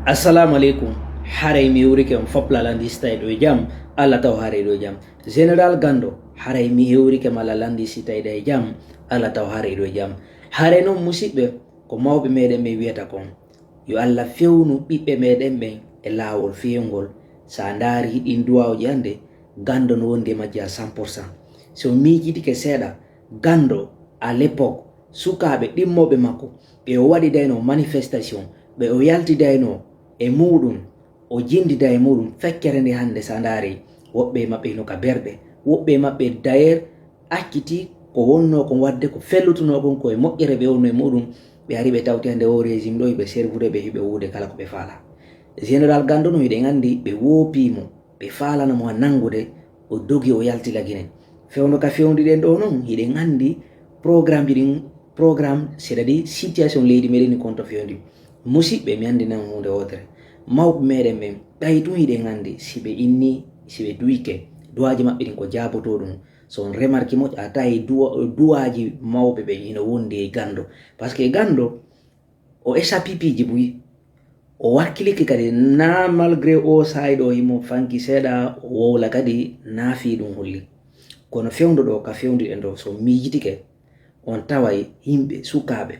Assalamu alaikum. Haray mi wuri kem fopla landi stay do jam Allah taw haray do jam. General Gando haray mi wuri kem ala landi stay do jam Allah taw haray do jam. Haray no musibbe ko mawbe meden me wieta kon. Yo Allah fewnu bibbe meden ben e lawol fiyengol sa ndari din duwaw jande Gando no wonde majja 100%. So mi jiti ke seda Gando à l'époque sukabe dimmobe makko be o wadi dayno manifestation be o yalti dayno e mudum o jindida e mudum fekkere nde hande sa ndari wobbe mabbe no ka berbe wobbe mabbe dayer akkiti ko wonno ko wadde ko fellutuno gon ko e moƴƴere be wonno e mudum be ari be tawti hande o régime do be servude be hibe wude kala ko be faala. General Gando no yide ngandi be wopimo be faalana mo nangude o dogi o yalti lagine fewndo ka fewndi den do non yide ngandi programme c'est-à-dire situation leydi meɗen konto fewndi musidɓe mi andi nan hunde wotere mawɓe meɗen ɓen ɓaytu hiɗe gandi siɓe inni siɓe duwike duwaji maɓɓe ɗin ko jaboto ɗum so on remarque moƴƴo a tawi duwaji mawɓe ɓe ina wondi e Gando par ce que Gando o esa pipiji buyi o wakkilike kadi na malgré o sayɗo himo fanki seeɗa o wowla kadi naafi ɗum holli kono fewndo ɗo ka fewndiɗen ɗo so miijitike on taway himɓe sukaɓe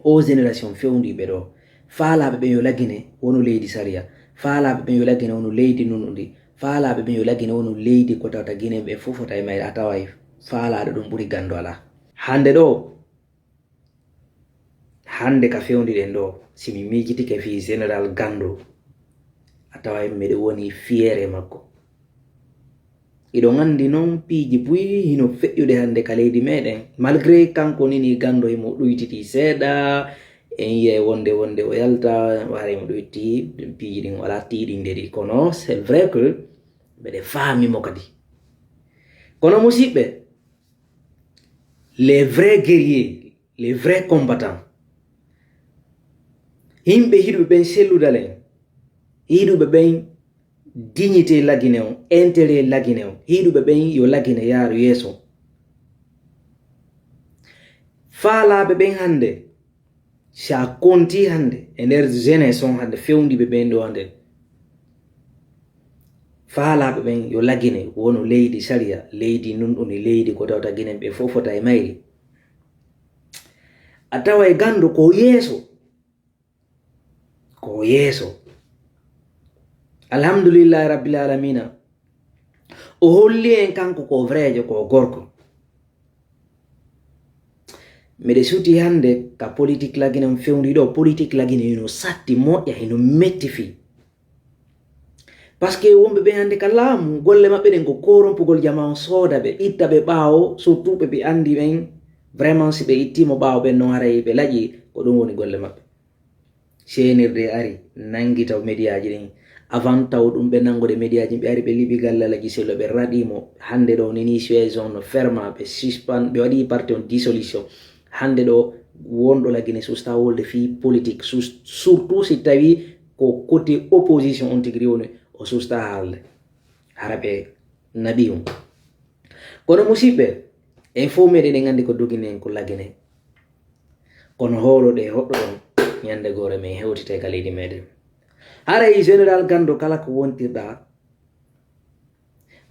o génération fewndiɓe ɗo faalaɓe ɓen yo lagine wonu leydi Saria, faalaɓe ɓen yo lagine wonu leydi nunuɗi, faalaɓe ɓen yo lagine wonu leydi ko tawta Guinée ɓe fofota e mayre a taway faalaɗo ɗum ɓuri Gando ala. Hande ɗo hande ka fewndiɗen ɗo simi miijitike fi général Gando a taway meɗe woni fiére makko iɗo gandi noon piiji buyi hino feƴƴude hande ka leydi meɗen malgré kanko nini Gando himo ɗuytiti seeɗa en yiye wonde o yalta ware mo ɗoyti piiji ɗin wala tiiɗinde ɗi kono c'est vrai que ɓeɗe faamimo kadi kono musidɓe les vrais guerriers les vrais combattants himɓe hiɗuɓe ɓen selludalen hiɗuɓe ɓen dignité lagine o intérêt lagine o hiɗuɓe ɓen yo lagine yaaru yeeso faalaɓe ɓen hande sa konti hande e nder jeunesse on hande fewndiɓe ɓen ɗo hande faalaɓe ɓen yo lagine wono leydi Saria leydi nunɗuni leydi ko tawta Guinée ɓe fofota e mayri a tawa e Gando ko yeeso alhamdulillahi rabbil alamina o holli en kanko ko vraiejo ko gorko mbeɗe suti hande ka politique lagine on fewndi ɗo politique lagine hino satti moƴƴa hino metti fi par ce que wonɓe ɓe hande ka laamu golle maɓɓe ɗen ko korompugol jama on sooda ɓe itta ɓe ɓaawo surtout ɓe andi ɓen vraiment si ɓe ittimo ɓaawo ɓen no haray ɓe laƴi ko ɗum woni golle maɓɓe seenirde ari nangi taw médiaji ɗin avant taw ɗum ɓe nangude médiaji ɓe ari ɓe liɓi gallalaji sello ɓe raɗimo hande ɗo nini situation no ferma ɓe suspend ɓe waɗi parti on dissolution hande ɗo wonɗo lagine susta wolde fi politique surtout si tawi ko côté opposition on tigri woni o susta haalde hara ɓe naɓi on kono musidɓe en fof meɗen ɗe gandi ko doginen ko lagine kono howloɗe hoɗɗo ɗon ñande gore men hewtite ka leydi meɗen haray général Gando kala ko wontirɗa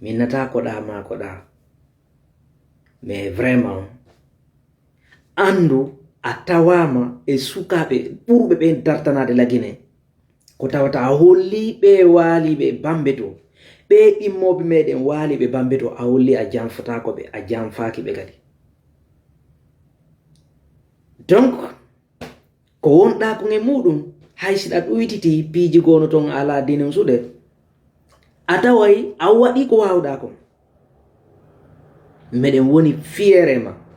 minnata koɗa ma koɗa mais vraiment andu a tawama e sukaɓe ɓurɓe ɓen dartanade lagine ko tawata a holli ɓe waaliɓe bambe to ɓe ɗimmoɓe meɗen waaliɓe bambe to a holli a janfotakoɓe a janfakiɓe kadi donc ko wonɗa kon e muɗum hay siɗa ɗuytiti piiji gono ton ala dinen suɗe a taway a waɗi ko wawɗa kon meɗen woni fiére ma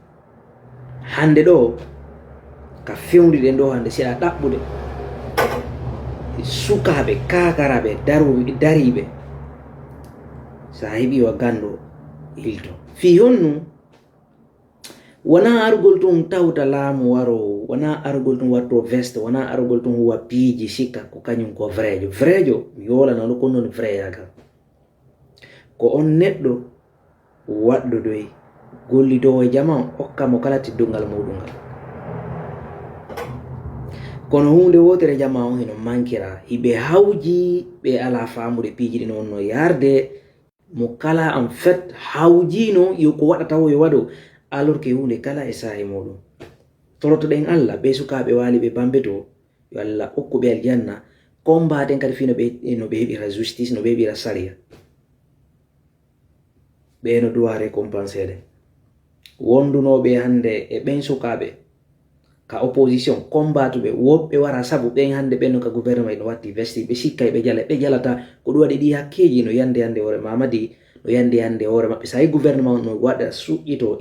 hande ɗo ka fewndiɗen ɗo hande siɗa ɗaɓɓude sukaɓe kakaraɓe dariɓe sa heeɓi wa Gando hilto fi honnu wona arugol tun tawta laamu waro wona arugol tun watto veste wona arugol tun huwa piiji sikka ko kañum ko vraiejo mi yolanano ko noon vrayagal ko on neɗɗo waɗɗodoy gollitowo e jama hokkamo kala teddungal muɗum ngal kono hunde wotere jama o heno mankira hiɓe hawji ɓe ala famude piiji ɗi noon no yarde mo kala en fait hawjino yo ko waɗata o yo waɗo alors que hunde kala e sahi muɗum torotoɗen Allah ɓe sukaɓe wali ɓe bambe to yo Allah okkuɓe aljanna combaten kadi fi no ɓe heɓira justice no ɓe heɓira saria ɓe no duwa récompensede wondunoɓe hande e ɓen sukaɓe ka opposition combatuɓe woɓɓe wara sabu ɓen hande ɓen no ka gouvernement no watti vesti ɓe sikkay ɓe jalata ko ɗum waɗi ɗi hakkeji no yande hoore mamadi no yande hoore maɓɓe sa yi gouvernement no waɗa suƴƴito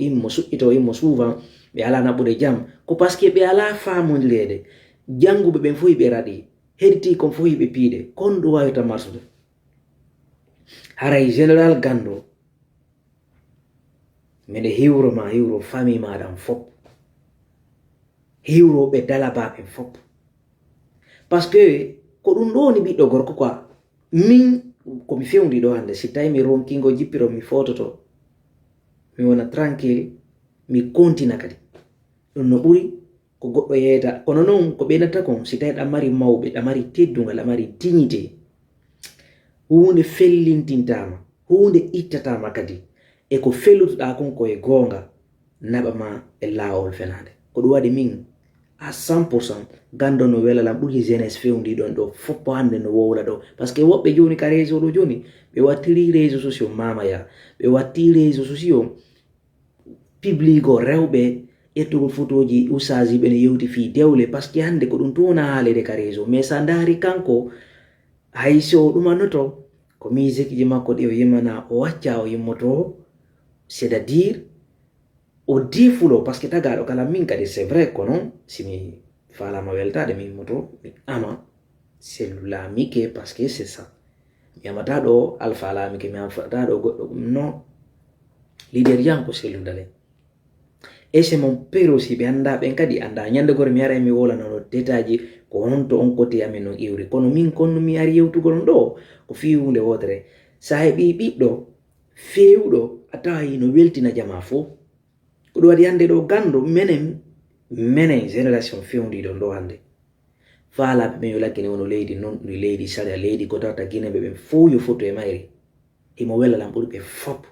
immo souvent ɓe ala naɓude jam ko par ce que ɓe ala famodirede janguɓe ɓen fo hiɓe raɗi hedditi kon fo hiɓe piide kon ɗum wawita marsude haray général Gando mede hiwro famille maɗam fop hiwroɓe dalabaɓe fop par ce que ko ɗum ɗo ni ɓiɗɗo gorko quoi min komi fewndi ɗo hande si tawi mi ronkingo jippiro mi fototo mi wona tranquille mi continua kadi ɗum no ɓuri ko goɗɗo yeyata kono noon ko ɓeynata kon si tawi ɗam mari mawɓe ɗam mari teddugal ɗam mari dignité hunde fellintintama hunde ittatama kadi e ko fellutoɗa kon koye goonga naɓama e laawol fenade ko ɗum waɗi min à 100% Gando no welalam ɓuri jeunesse fewndi ɗon ɗo foppo hande no wowla ɗo par ce que woɓɓe joni ka réseau ɗo joni ɓe wattiri réseau sociaux mamaya ɓe watti réseau sociaux public o rewɓe ƴettugol photoji usaji ɓene yewti fi dewle par ce que hande ko ɗum tona haalede ka réseau mais sa daari kanko hay so ɗumanoto ko musique ji makko ɗi o yimmana o wacca o yimmoto c'est à dire o defulo par ce que tagaɗo kala min kadi c'est vrai kono simi falama weltade mi yimmoto mi ama sellulamike parce que c'est ça mi amata ɗo alfalamike mi amata ɗo goɗɗo non leader janko selludale et c'est mon père aussi ɓe anda ɓen kadi anda ñande gore mi ara mi wolanono détaji ko honto on côté amin non iwri kono min konno mi ari yewtugol ɗo ko fi hunde wotere sa heɓi ɓiɗɗo fewɗo a tawi no weltina jama fo ko ɗum waɗi hande ɗo Gando menen génération fewndiɗon ɗo hande faalaɓe ɓen yo laggine wono leydi non ɗum leydi saria leydi ko tawta guineɓe ɓen fo yo foto e mayri imo welalam ɓurɓe fop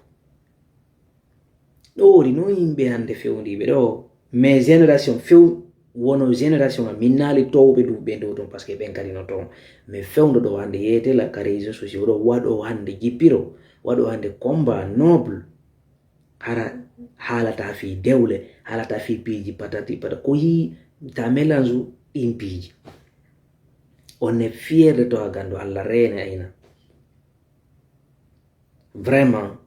ɗo woni noon yimɓe hande fewndiɓe ɗo mais génération wono génération ma min naali towɓe duɓɓe dow ton par ce que ɓen kadi no toon mais fewndo ɗo hande yeyetela ka réseau sociaux ɗo waɗo hande jippiro waɗo hande combat noble hara haalata fi dewle haalata fi piiji patati ko yi ta mélange ɗin piiji on est fier de toi Gando Allah reene ayna vraiment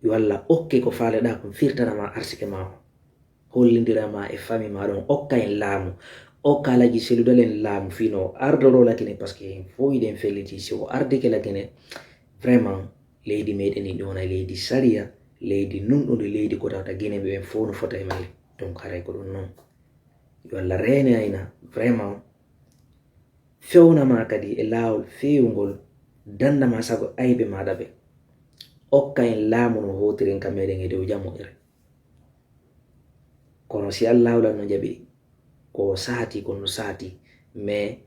yo Allah okke ko faaleɗa kon firtanama arsike ma o hollidirama e famille ma ɗon okka en laamu okka laji selludal en laamu fino ardoro lakine par ce que fo yiɗen felliti si o ardike lakine vraiment leydi meɗen ni ɗona leydi saria leydi nunɗude leydi ko tawta guineɓe ɓen fo no fota e mayre donc haray ko ɗum noon yo Allah reene ayna vraiment fewnama kadi e laawol fewngol dandama sago aybe maɗa ɓe okka en laamu no hotiren ka meɗen e dow jamoƴere kono si Allah hawlan no jaɓi ko saati kono saati mais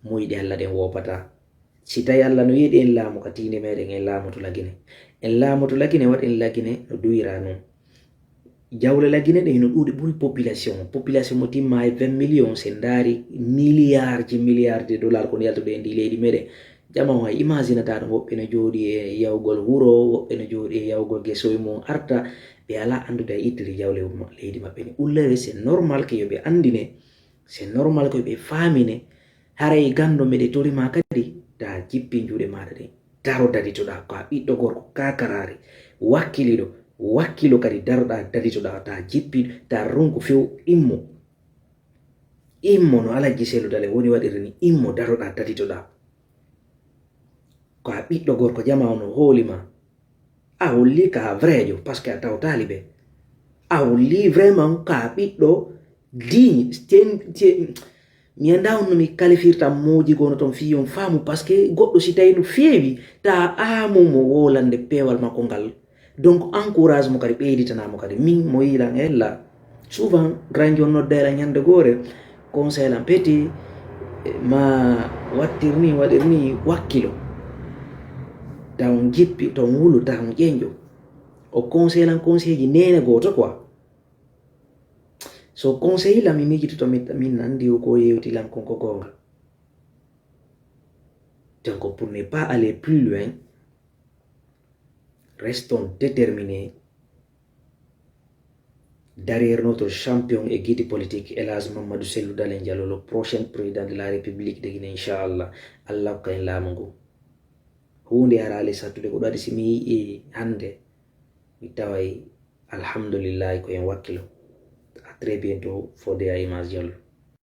muyɗi Allah ɗen wopata si tawi Allah no yiɗi en laamu ka tinde meɗen en laamoto lagine en laamoto lagine waɗen lagine no duwira noon jawle lagine ɗe no ɗuuɗi ɓuri population mo timma e 20 millions sen daari milliard de dollars kono yaltude e ndi leydi meɗen jama o hay imaginata ɗum woɓɓe no jooɗi e yawgol wuro woɓɓe no jooɗi e yawgol gesoye mum arta ɓe ala andude e ittiri jawle leydi maɓɓe ni ullere c'est normal que yoɓe andine c'est normal que yoɓe faamine haray Gando meɗe torima kadi ta jippi juuɗe maɗa ɗe daro daditoɗa ko a ɓiɗɗo gorko kakarari wakkilo kadi daroɗa daditoɗa ta jippi ta ronko few immo no alaji selludale woni waɗiri ni immo daroɗa daditoɗa ko a ɓiɗɗo gorko jama no hoolima a holli ka vrai jo parce que a tawtali ɓe a holli vraiment ka ɓiɗɗo digne mi anda on no mi kalifirta moji gono ton fiyon faamu par ce que goɗɗo si tawi no feewi ta amumo wolande pewal makko ngal donc encourage mo kadi ɓeyditanamo kadi min mo yiilan ella souvent grand jon noddayla ñande gore conseil lan peti ma waɗirni wakkilo taw jippi taw wulu taw ƴeñƴo o conseil lan conseil ji nene goto quoi so conseil la mi mijito min nandi ko yewti lan konko gonga donc pour ne pas aller plus loin restons déterminés derrière notre champion et guide politique El Hadj Mamadou Cellou Dalein Diallo, le prochain président de la République de Guinée, Inch'Allah. Allah kain lamungu. Hunde harale sattude ko ɗaɗi simi yi'i hande mi tawai alhamdulillah ko en wakkilo. À très bientôt, Fodé Image Diallo.